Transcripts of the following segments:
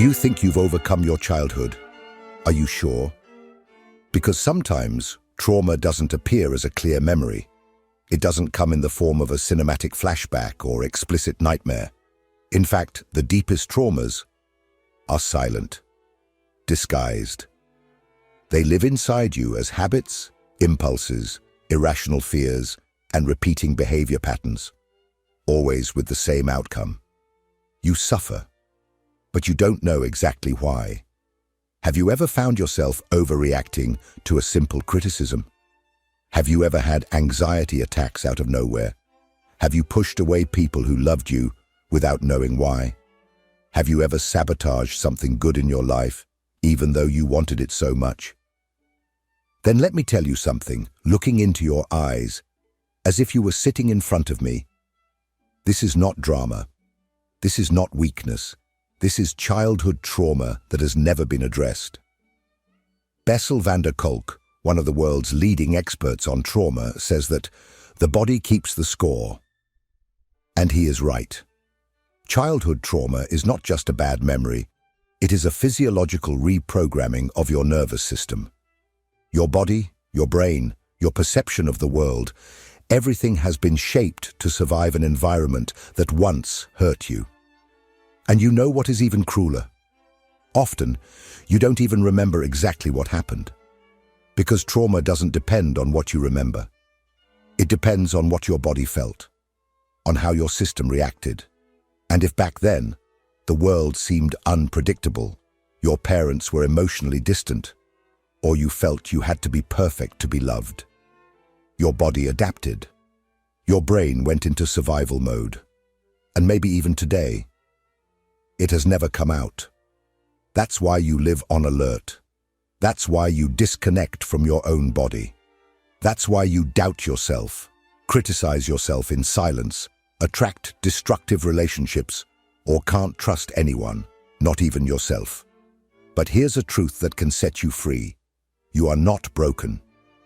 you think you've overcome your childhood? Are you sure? Because sometimes trauma doesn't appear as a clear memory. It doesn't come in the form of a cinematic flashback or explicit nightmare. In fact, the deepest traumas are silent, disguised. They live inside you as habits, impulses, irrational fears, and repeating behavior patterns, always with the same outcome. You suffer, but you don't know exactly why. Have you ever found yourself overreacting to a simple criticism? Have you ever had anxiety attacks out of nowhere? Have you pushed away people who loved you without knowing why? Have you ever sabotaged something good in your life, even though you wanted it so much? Then let me tell you something, looking into your eyes, as if you were sitting in front of me. This is not drama. This is not weakness. This is childhood trauma that has never been addressed. Bessel van der Kolk, one of the world's leading experts on trauma, says that the body keeps the score. And he is right. Childhood trauma is not just a bad memory. It is a physiological reprogramming of your nervous system. Your body, your brain, your perception of the world, everything has been shaped to survive an environment that once hurt you. And you know what is even crueler? Often, you don't even remember exactly what happened. Because trauma doesn't depend on what you remember. It depends on what your body felt, on how your system reacted. And if back then, the world seemed unpredictable, your parents were emotionally distant, or you felt you had to be perfect to be loved, your body adapted. Your brain went into survival mode. And maybe even today, it has never come out. That's why you live on alert. That's why you disconnect from your own body. That's why you doubt yourself, criticize yourself in silence, attract destructive relationships, or can't trust anyone, not even yourself. But here's a truth that can set you free. You are not broken.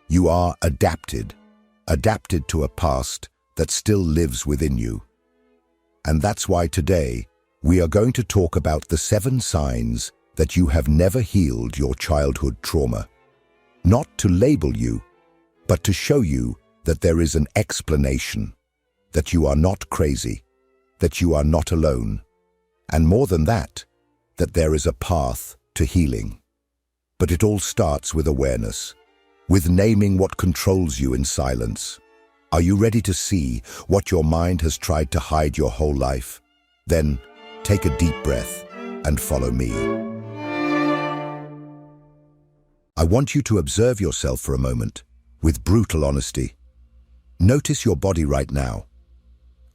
You are adapted to a past that still lives within you. And that's why today, we are going to talk about the 7 signs that you have never healed your childhood trauma. Not to label you, but to show you that there is an explanation, that you are not crazy, that you are not alone, and more than that there is a path to healing. But it all starts with awareness, with naming what controls you in silence. Are you ready to see what your mind has tried to hide your whole life? Then take a deep breath and follow me. I want you to observe yourself for a moment, with brutal honesty. Notice your body right now.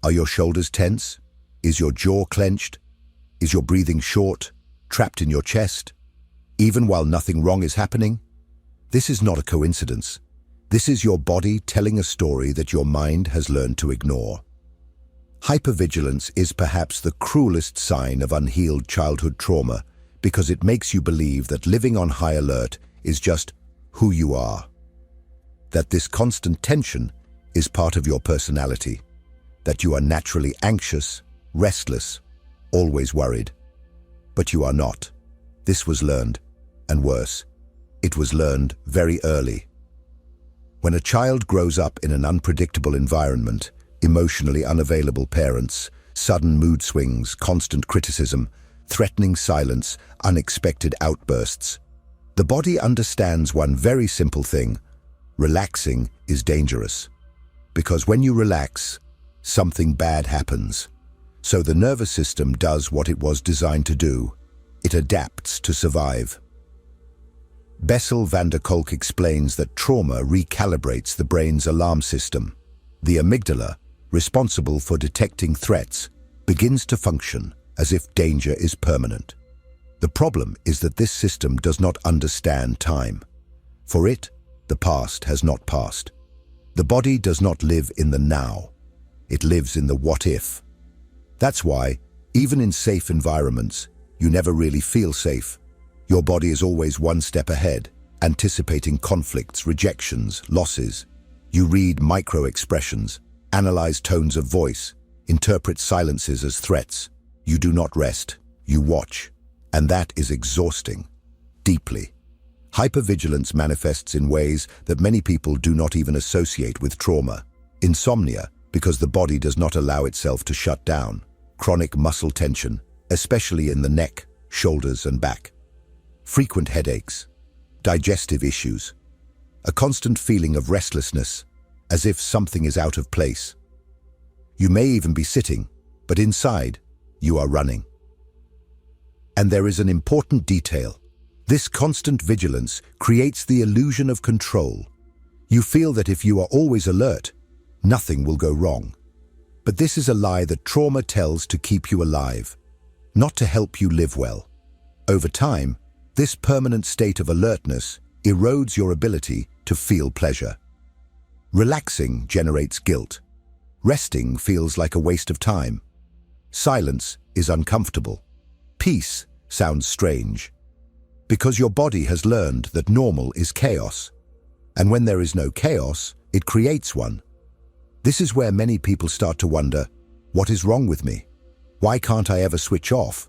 Are your shoulders tense? Is your jaw clenched? Is your breathing short, trapped in your chest? Even while nothing wrong is happening? This is not a coincidence. This is your body telling a story that your mind has learned to ignore. Hypervigilance is perhaps the cruelest sign of unhealed childhood trauma because it makes you believe that living on high alert is just who you are. That this constant tension is part of your personality. That you are naturally anxious, restless, always worried. But you are not. This was learned, and worse, it was learned very early. When a child grows up in an unpredictable environment, emotionally unavailable parents, sudden mood swings, constant criticism, threatening silence, unexpected outbursts, the body understands one very simple thing: relaxing is dangerous. Because when you relax, something bad happens. So the nervous system does what it was designed to do. It adapts to survive. Bessel van der Kolk explains that trauma recalibrates the brain's alarm system. The amygdala, responsible for detecting threats, begins to function as if danger is permanent. The problem is that this system does not understand time. For it, the past has not passed. The body does not live in the now. It lives in the what if. That's why, even in safe environments, you never really feel safe. Your body is always one step ahead, anticipating conflicts, rejections, losses. You read micro-expressions, analyze tones of voice, interpret silences as threats. You do not rest, you watch. And that is exhausting, deeply. Hypervigilance manifests in ways that many people do not even associate with trauma. Insomnia, because the body does not allow itself to shut down. Chronic muscle tension, especially in the neck, shoulders, and back. Frequent headaches. Digestive issues. A constant feeling of restlessness, as if something is out of place. You may even be sitting, but inside, you are running. And there is an important detail. This constant vigilance creates the illusion of control. You feel that if you are always alert, nothing will go wrong. But this is a lie that trauma tells to keep you alive, not to help you live well. Over time, this permanent state of alertness erodes your ability to feel pleasure. Relaxing generates guilt. Resting feels like a waste of time. Silence is uncomfortable. Peace sounds strange. Because your body has learned that normal is chaos. And when there is no chaos, it creates one. This is where many people start to wonder, what is wrong with me? Why can't I ever switch off?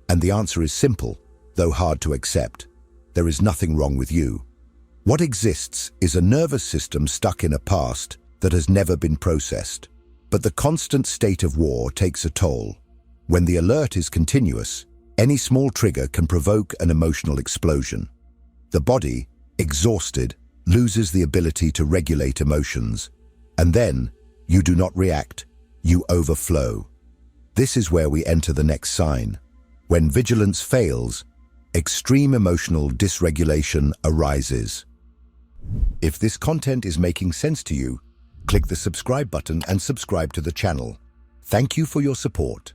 And the answer is simple, though hard to accept. There is nothing wrong with you. What exists is a nervous system stuck in a past that has never been processed. But the constant state of war takes a toll. When the alert is continuous, any small trigger can provoke an emotional explosion. The body, exhausted, loses the ability to regulate emotions. And then, you do not react, you overflow. This is where we enter the next sign. When vigilance fails, extreme emotional dysregulation arises. If this content is making sense to you, click the subscribe button and subscribe to the channel. Thank you for your support.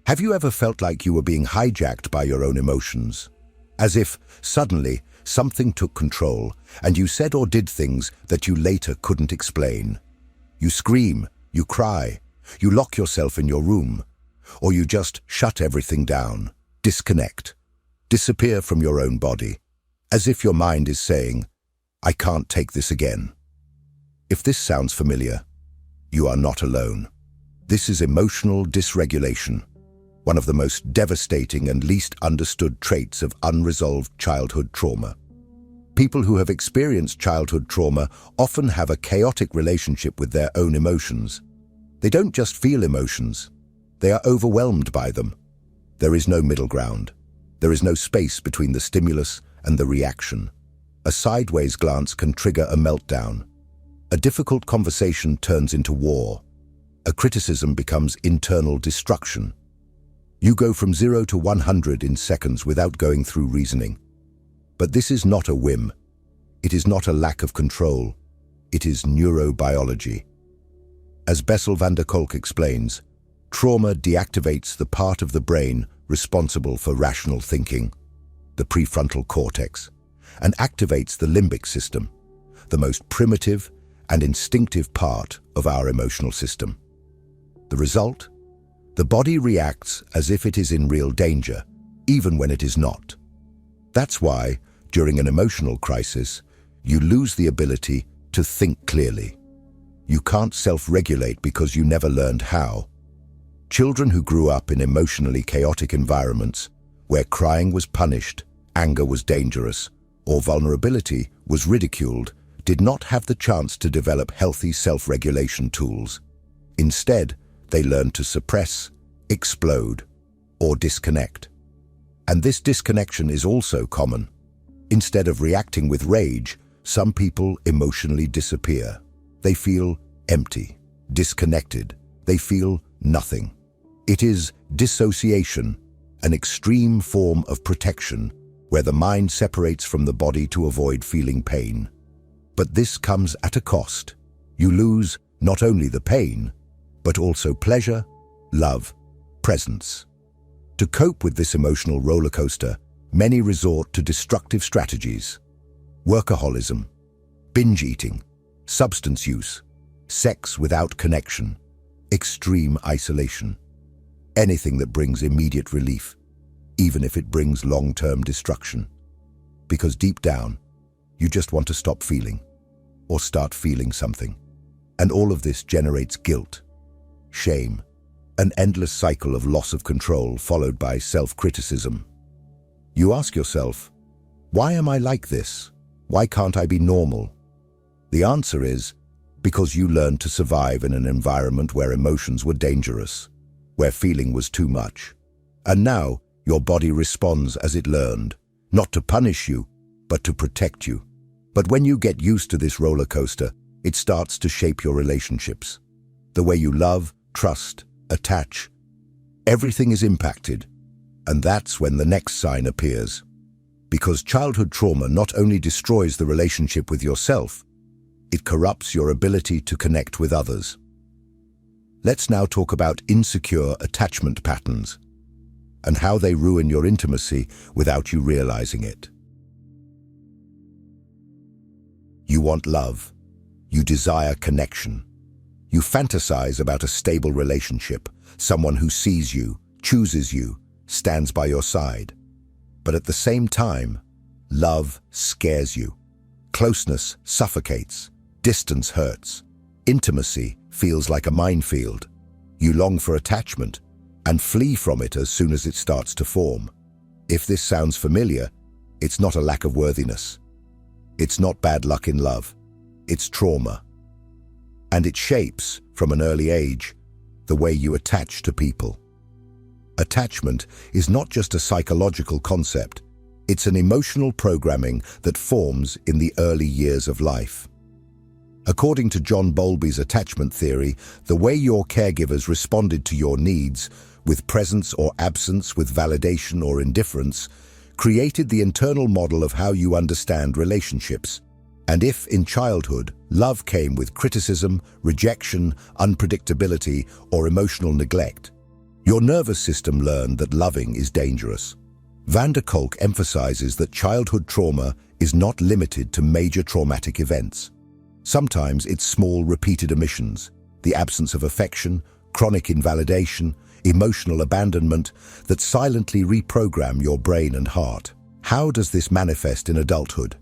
Have you ever felt like you were being hijacked by your own emotions? As if, suddenly, something took control and you said or did things that you later couldn't explain. You scream, you cry, you lock yourself in your room, or you just shut everything down, disconnect, disappear from your own body, as if your mind is saying, I can't take this again. If this sounds familiar, you are not alone. This is emotional dysregulation, one of the most devastating and least understood traits of unresolved childhood trauma. People who have experienced childhood trauma often have a chaotic relationship with their own emotions. They don't just feel emotions, they are overwhelmed by them. There is no middle ground. There is no space between the stimulus and the reaction. A sideways glance can trigger a meltdown. A difficult conversation turns into war. A criticism becomes internal destruction. You go from 0 to 100 in seconds without going through reasoning. But this is not a whim. It is not a lack of control. It is neurobiology. As Bessel van der Kolk explains, trauma deactivates the part of the brain responsible for rational thinking, the prefrontal cortex, and activates the limbic system, the most primitive and instinctive part of our emotional system. The result? The body reacts as if it is in real danger, even when it is not. That's why, during an emotional crisis, you lose the ability to think clearly. You can't self-regulate because you never learned how. Children who grew up in emotionally chaotic environments, where crying was punished, anger was dangerous, or vulnerability was ridiculed, did not have the chance to develop healthy self-regulation tools. Instead, they learn to suppress, explode, or disconnect. And this disconnection is also common. Instead of reacting with rage, some people emotionally disappear. They feel empty, disconnected. They feel nothing. It is dissociation, an extreme form of protection, where the mind separates from the body to avoid feeling pain. But this comes at a cost. You lose not only the pain, but also pleasure, love, presence. To cope with this emotional roller coaster, many resort to destructive strategies. Workaholism, binge eating, substance use, sex without connection, extreme isolation. Anything that brings immediate relief, even if it brings long-term destruction. Because deep down, you just want to stop feeling, or start feeling something. And all of this generates guilt, shame, An endless cycle of loss of control followed by self-criticism. You ask yourself, why am I like this? Why can't I be normal? The answer is, because you learned to survive in an environment where emotions were dangerous, where feeling was too much. And now, your body responds as it learned, not to punish you, but to protect you. But when you get used to this roller coaster, it starts to shape your relationships. The way you love, trust, attach. Everything is impacted. And that's when the next sign appears. Because childhood trauma not only destroys the relationship with yourself, it corrupts your ability to connect with others. Let's now talk about insecure attachment patterns and how they ruin your intimacy without you realizing it. You want love. You desire connection. You fantasize about a stable relationship, someone who sees you, chooses you, stands by your side. But at the same time, love scares you. Closeness suffocates. Distance hurts. Intimacy feels like a minefield. You long for attachment and flee from it as soon as it starts to form. If this sounds familiar, it's not a lack of worthiness. It's not bad luck in love. It's trauma. And it shapes, from an early age, the way you attach to people. Attachment is not just a psychological concept. It's an emotional programming that forms in the early years of life. According to John Bowlby's attachment theory, the way your caregivers responded to your needs, with presence or absence, with validation or indifference, created the internal model of how you understand relationships. And if, in childhood, love came with criticism, rejection, unpredictability, or emotional neglect, your nervous system learned that loving is dangerous. Van der Kolk emphasizes that childhood trauma is not limited to major traumatic events. Sometimes it's small, repeated omissions, the absence of affection, chronic invalidation, emotional abandonment that silently reprogram your brain and heart. How does this manifest in adulthood?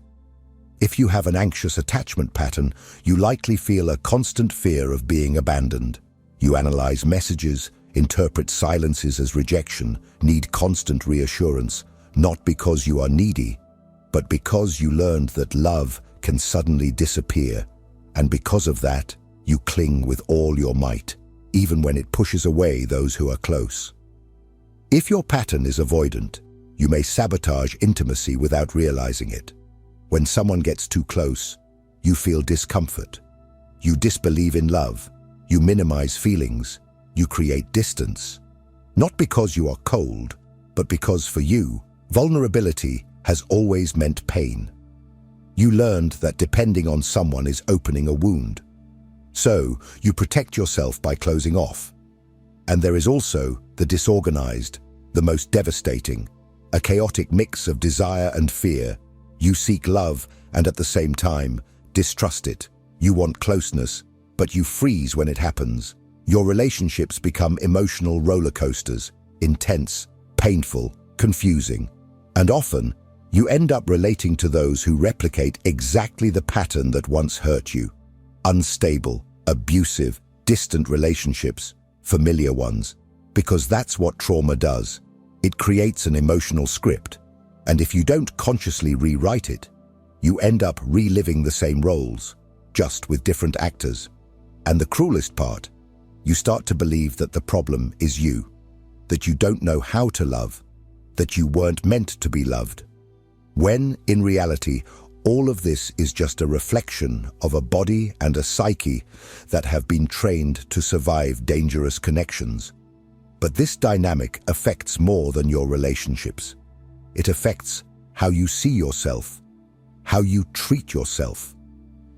If you have an anxious attachment pattern, you likely feel a constant fear of being abandoned. You analyze messages, interpret silences as rejection, need constant reassurance, not because you are needy, but because you learned that love can suddenly disappear. And because of that, you cling with all your might, even when it pushes away those who are close. If your pattern is avoidant, you may sabotage intimacy without realizing it. When someone gets too close, you feel discomfort. You disbelieve in love. You minimize feelings. You create distance. Not because you are cold, but because for you, vulnerability has always meant pain. You learned that depending on someone is opening a wound. So, you protect yourself by closing off. And there is also the disorganized, the most devastating, a chaotic mix of desire and fear. You seek love and at the same time, distrust it. You want closeness, but you freeze when it happens. Your relationships become emotional roller coasters, intense, painful, confusing, and often, you end up relating to those who replicate exactly the pattern that once hurt you. Unstable, abusive, distant relationships, familiar ones, because that's what trauma does. It creates an emotional script, and if you don't consciously rewrite it, you end up reliving the same roles, just with different actors. And the cruelest part, you start to believe that the problem is you, that you don't know how to love, that you weren't meant to be loved. When, in reality, all of this is just a reflection of a body and a psyche that have been trained to survive dangerous connections. But this dynamic affects more than your relationships. It affects how you see yourself, how you treat yourself,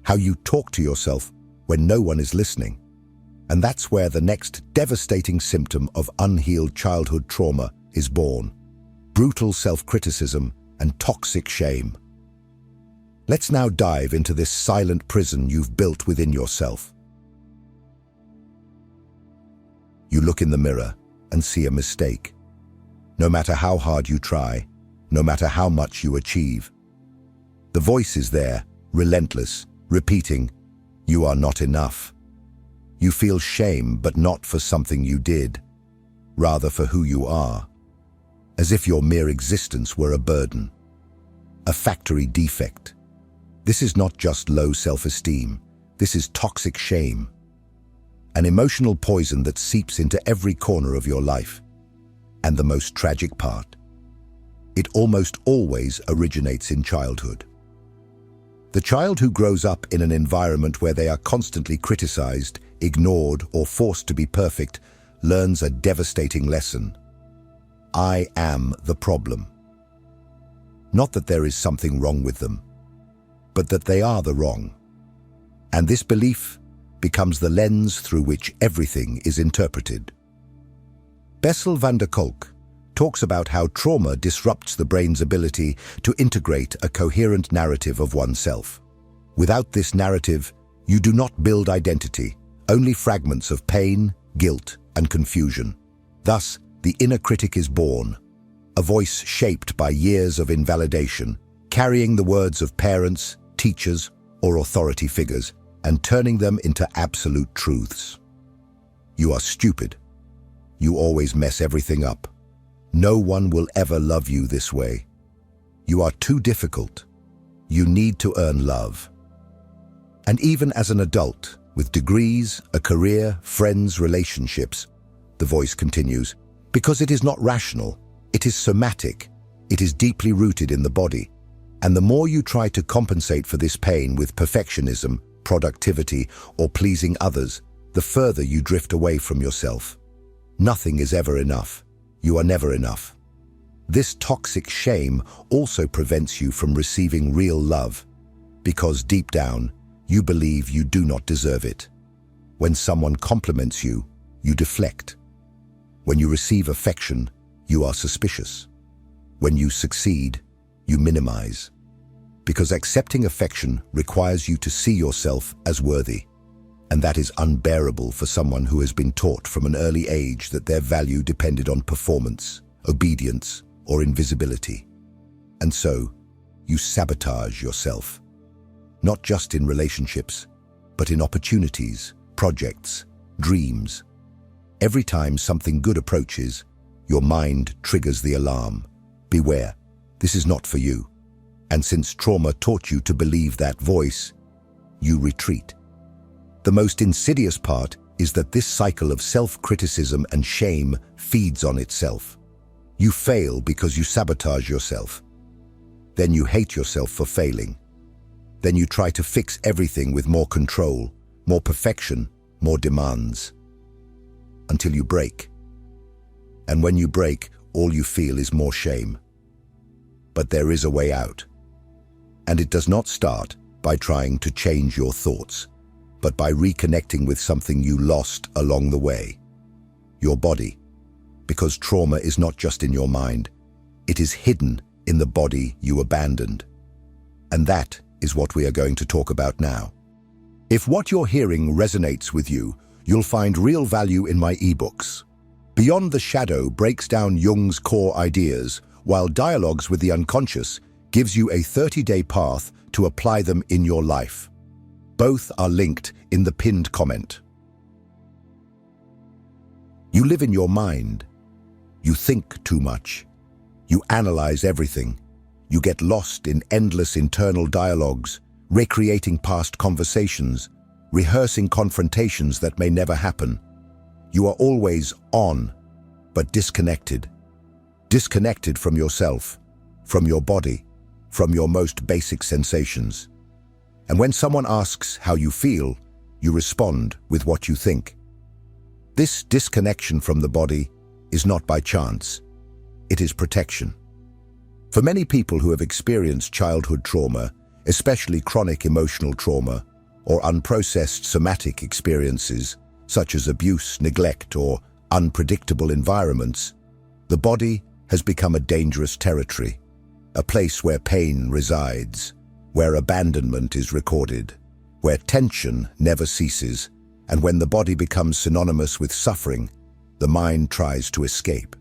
how you talk to yourself when no one is listening. And that's where the next devastating symptom of unhealed childhood trauma is born: brutal self-criticism and toxic shame. Let's now dive into this silent prison you've built within yourself. You look in the mirror and see a mistake. No matter how hard you try, no matter how much you achieve, the voice is there, relentless, repeating, "You are not enough." You feel shame, but not for something you did, rather for who you are, as if your mere existence were a burden, a factory defect. This is not just low self-esteem, this is toxic shame, an emotional poison that seeps into every corner of your life. And the most tragic part, it almost always originates in childhood. The child who grows up in an environment where they are constantly criticized, ignored, or forced to be perfect learns a devastating lesson. I am the problem. Not that there is something wrong with them, but that they are the wrong. And this belief becomes the lens through which everything is interpreted. Bessel van der Kolk talks about how trauma disrupts the brain's ability to integrate a coherent narrative of oneself. Without this narrative, you do not build identity, only fragments of pain, guilt, and confusion. Thus, the inner critic is born, a voice shaped by years of invalidation, carrying the words of parents, teachers, or authority figures, and turning them into absolute truths. You are stupid. You always mess everything up. No one will ever love you this way. You are too difficult. You need to earn love. And even as an adult, with degrees, a career, friends, relationships, the voice continues, because it is not rational, it is somatic, it is deeply rooted in the body. And the more you try to compensate for this pain with perfectionism, productivity, or pleasing others, the further you drift away from yourself. Nothing is ever enough. You are never enough. This toxic shame also prevents you from receiving real love, because deep down, you believe you do not deserve it. When someone compliments you, you deflect. When you receive affection, you are suspicious. When you succeed, you minimize. Because accepting affection requires you to see yourself as worthy. And that is unbearable for someone who has been taught from an early age that their value depended on performance, obedience, or invisibility. And so, you sabotage yourself. Not just in relationships, but in opportunities, projects, dreams. Every time something good approaches, your mind triggers the alarm. Beware, this is not for you. And since trauma taught you to believe that voice, you retreat. The most insidious part is that this cycle of self-criticism and shame feeds on itself. You fail because you sabotage yourself. Then you hate yourself for failing. Then you try to fix everything with more control, more perfection, more demands. Until you break. And when you break, all you feel is more shame. But there is a way out. And it does not start by trying to change your thoughts, but by reconnecting with something you lost along the way. Your body. Because trauma is not just in your mind, it is hidden in the body you abandoned. And that is what we are going to talk about now. If what you're hearing resonates with you, you'll find real value in my ebooks. Beyond the Shadow breaks down Jung's core ideas, while Dialogues with the Unconscious gives you a 30-day path to apply them in your life. Both are linked in the pinned comment. You live in your mind. You think too much. You analyze everything. You get lost in endless internal dialogues, recreating past conversations, rehearsing confrontations that may never happen. You are always on, but disconnected. Disconnected from yourself, from your body, from your most basic sensations. And when someone asks how you feel, you respond with what you think. This disconnection from the body is not by chance. It is protection. For many people who have experienced childhood trauma, especially chronic emotional trauma, or unprocessed somatic experiences, such as abuse, neglect, or unpredictable environments, the body has become a dangerous territory, a place where pain resides, where abandonment is recorded, where tension never ceases, and when the body becomes synonymous with suffering, the mind tries to escape.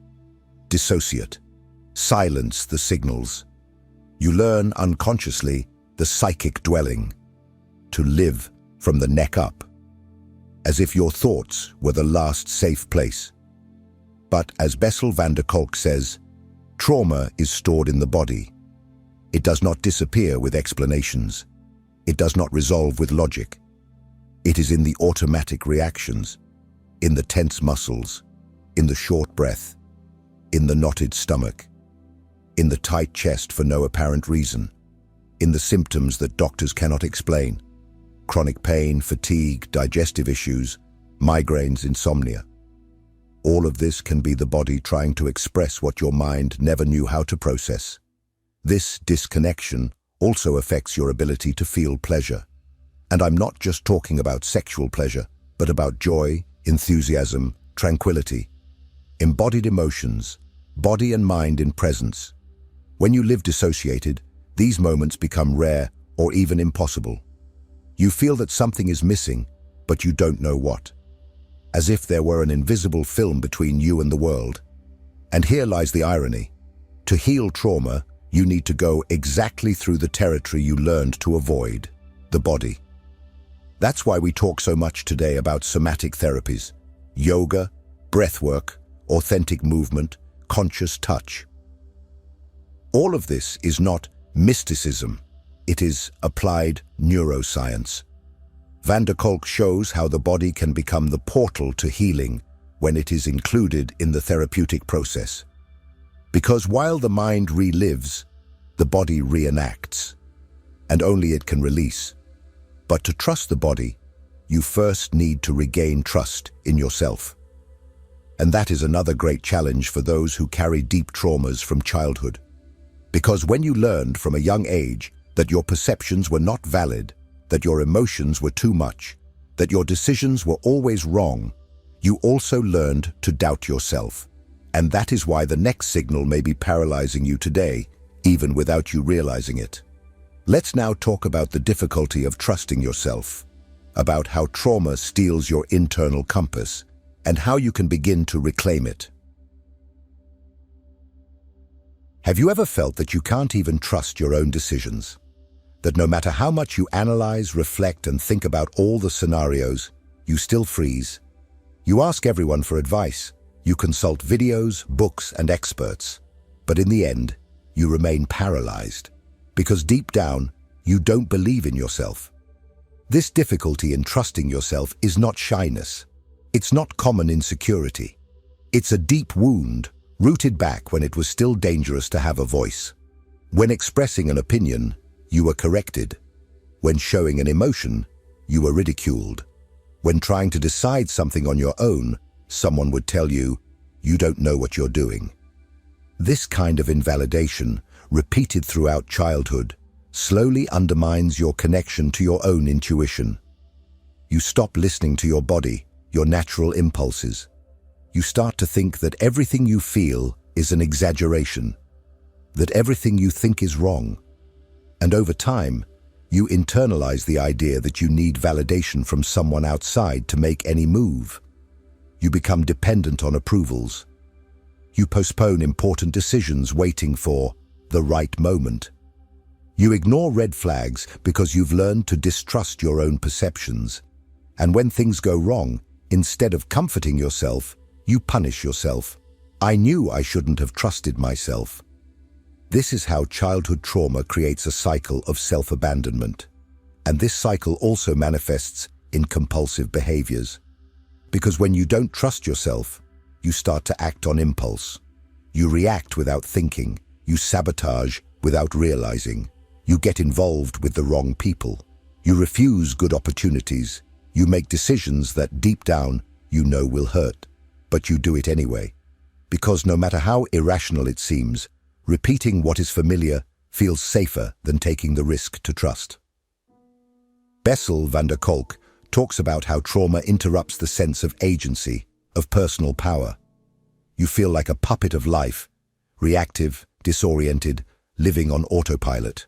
Dissociate. Silence the signals. You learn unconsciously the psychic dwelling, to live from the neck up, as if your thoughts were the last safe place. But as Bessel van der Kolk says, trauma is stored in the body. It does not disappear with explanations. It does not resolve with logic. It is in the automatic reactions, in the tense muscles, in the short breath, in the knotted stomach, in the tight chest for no apparent reason, in the symptoms that doctors cannot explain: chronic pain, fatigue, digestive issues, migraines, insomnia. All of this can be the body trying to express what your mind never knew how to process. This disconnection also affects your ability to feel pleasure. And I'm not just talking about sexual pleasure, but about joy, enthusiasm, tranquility, embodied emotions, body and mind in presence. When you live dissociated, these moments become rare or even impossible. You feel that something is missing, but you don't know what. As if there were an invisible film between you and the world. And here lies the irony. To heal trauma, you need to go exactly through the territory you learned to avoid, the body. That's why we talk so much today about somatic therapies, yoga, breathwork, authentic movement, conscious touch. All of this is not mysticism, it is applied neuroscience. Van der Kolk shows how the body can become the portal to healing when it is included in the therapeutic process. Because while the mind relives, the body reenacts, and only it can release. But to trust the body, you first need to regain trust in yourself. And that is another great challenge for those who carry deep traumas from childhood. Because when you learned from a young age that your perceptions were not valid, that your emotions were too much, that your decisions were always wrong, you also learned to doubt yourself. And that is why the next signal may be paralyzing you today, even without you realizing it. Let's now talk about the difficulty of trusting yourself, about how trauma steals your internal compass, and how you can begin to reclaim it. Have you ever felt that you can't even trust your own decisions? That no matter how much you analyze, reflect, and think about all the scenarios, you still freeze? You ask everyone for advice, you consult videos, books, and experts, but in the end, you remain paralyzed, because deep down, you don't believe in yourself. This difficulty in trusting yourself is not shyness. It's not common insecurity. It's a deep wound, rooted back when it was still dangerous to have a voice. When expressing an opinion, you were corrected. When showing an emotion, you were ridiculed. When trying to decide something on your own, someone would tell you, "You don't know what you're doing." This kind of invalidation, repeated throughout childhood, slowly undermines your connection to your own intuition. You stop listening to your body, your natural impulses. You start to think that everything you feel is an exaggeration, that everything you think is wrong. And over time, you internalize the idea that you need validation from someone outside to make any move. You become dependent on approvals. You postpone important decisions waiting for the right moment. You ignore red flags because you've learned to distrust your own perceptions. And when things go wrong, instead of comforting yourself, you punish yourself. "I knew I shouldn't have trusted myself." This is how childhood trauma creates a cycle of self-abandonment. And this cycle also manifests in compulsive behaviors. Because when you don't trust yourself, you start to act on impulse. You react without thinking. You sabotage without realizing. You get involved with the wrong people. You refuse good opportunities. You make decisions that deep down you know will hurt. But you do it anyway. Because no matter how irrational it seems, repeating what is familiar feels safer than taking the risk to trust. Bessel van der Kolk talks about how trauma interrupts the sense of agency, of personal power. You feel like a puppet of life, reactive, disoriented, living on autopilot.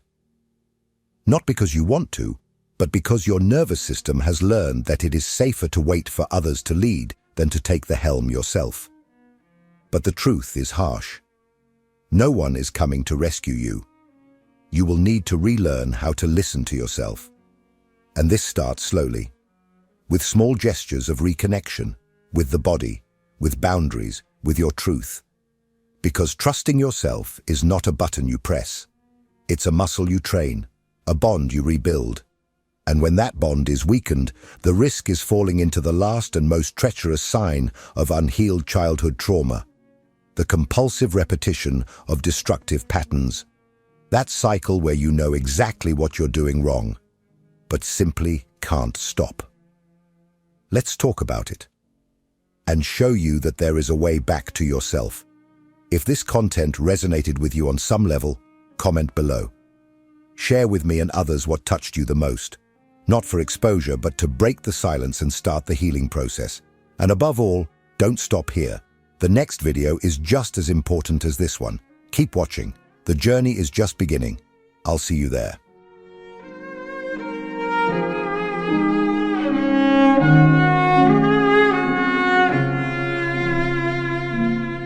Not because you want to, but because your nervous system has learned that it is safer to wait for others to lead than to take the helm yourself. But the truth is harsh. No one is coming to rescue you. You will need to relearn how to listen to yourself. And this starts slowly, with small gestures of reconnection, with the body, with boundaries, with your truth. Because trusting yourself is not a button you press. It's a muscle you train, a bond you rebuild. And when that bond is weakened, the risk is falling into the last and most treacherous sign of unhealed childhood trauma, the compulsive repetition of destructive patterns. That cycle where you know exactly what you're doing wrong, but simply can't stop. Let's talk about it and show you that there is a way back to yourself. If this content resonated with you on some level, comment below. Share with me and others what touched you the most, not for exposure, but to break the silence and start the healing process. And above all, don't stop here. The next video is just as important as this one. Keep watching. The journey is just beginning. I'll see you there.